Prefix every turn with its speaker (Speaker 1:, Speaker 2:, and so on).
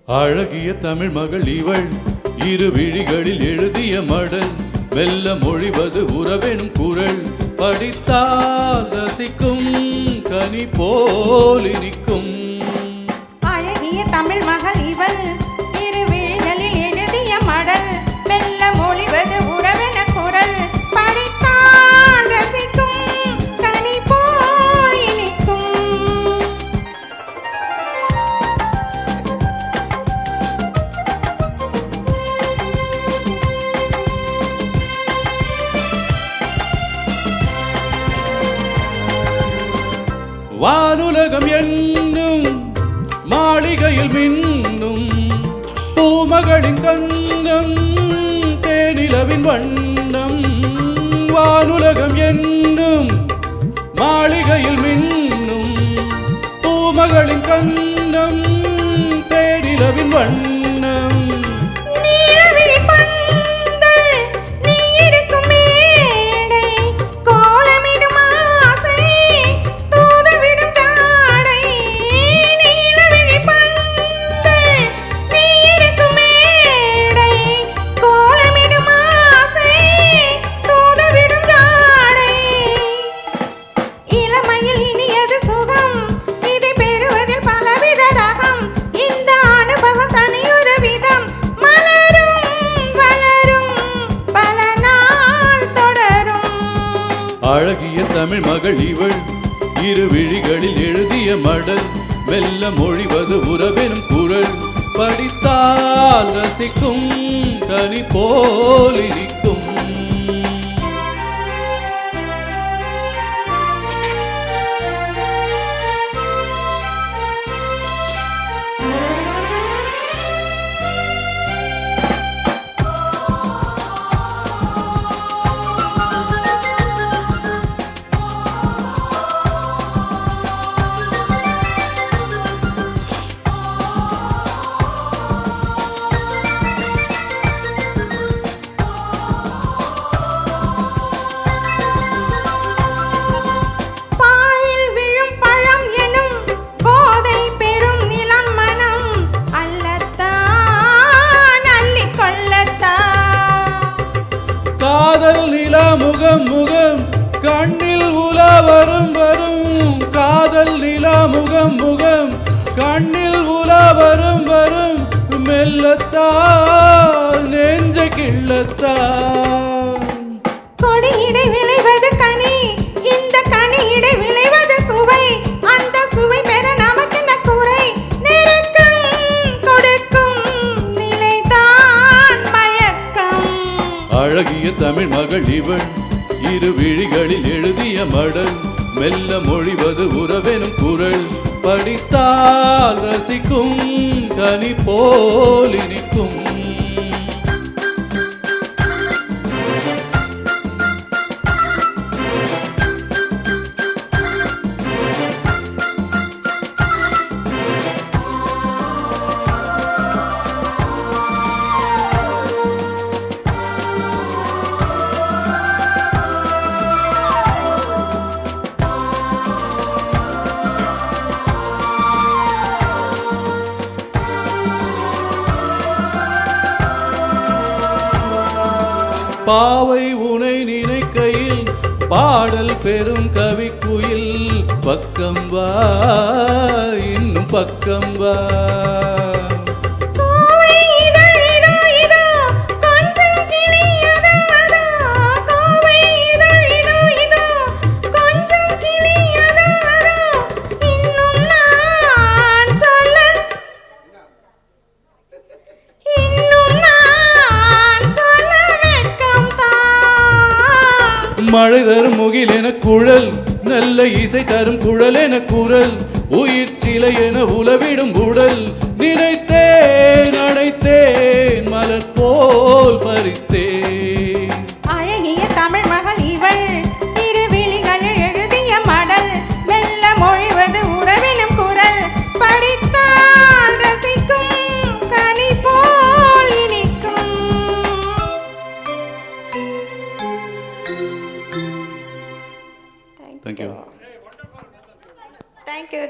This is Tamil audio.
Speaker 1: அழகிய தமிழ் மகள் இவள் இரு விழிகளில் எழுதிய மடல் மெல்ல மொழிவது உறவெனும் குரல் படித்தால் ரசிக்கும் கனி போல் இனிக்கும்.
Speaker 2: அழகிய தமிழ் மகள் இவள் இரு விழிகளில் எழுதிய மடல் மெல்ல மொழிவது உறவென குரல் படித்தால் ரசிக்கும் கனி போல் இனிக்கும்.
Speaker 1: வானுலகம் என்னும் மாளிகையில் மின்னும் பூமகளின் கண்ணம் தேனிலவின் வண்ணம். வானுலகம் என்னும் மாளிகையில் மின்னும் பூமகளின் கண்ணம் தேனிலவின் வண்ணம். அழகிய தமிழ் மகள் இவள் இரு விழிகளில் எழுதிய மடல் மெல்ல மொழிவது உறவெனும் குரல் படித்தால் ரசிக்கும் கனி போல் இனிக்கும். காதல் நிலா முகம் முகம் கண்ணில் உலா வரும் வரும். காதல் நிலா முகம் முகம் கண்ணில் உலா வரும் வரும். மெல்லத்தான் நெஞ்ச கிள்ளத்தான்
Speaker 2: கொடியிடை விளைவது கனி இந்த கனியிடை விளைவது சுவை அந்த சுவை பெற நமக்கென்ன குறை நெருக்கம் கொடுக்கும் நிலைதான் மயக்கம்.
Speaker 1: அழகிய தமிழ் மகள் இவள் இரு விழிகளில் எழுதிய மடல் மெல்ல மொழிவது உறவெனும் குரல் படித்தால் ரசிக்கும் கனி போல் இனிக்கும். பாவை உனை நினைக்கையில் பாடல் பெரும் கவிக்குயில் பக்கம் வா இன்னும் பக்கம் வா. மழை தரும் முகில் என குழல் நல்ல இசை தரும் குழல் என குரல் உயிர் சிலை என உலவிடும் உடல் நினைத்தேன் அணைத்தேன் மலர் போல் பறித்தேன்.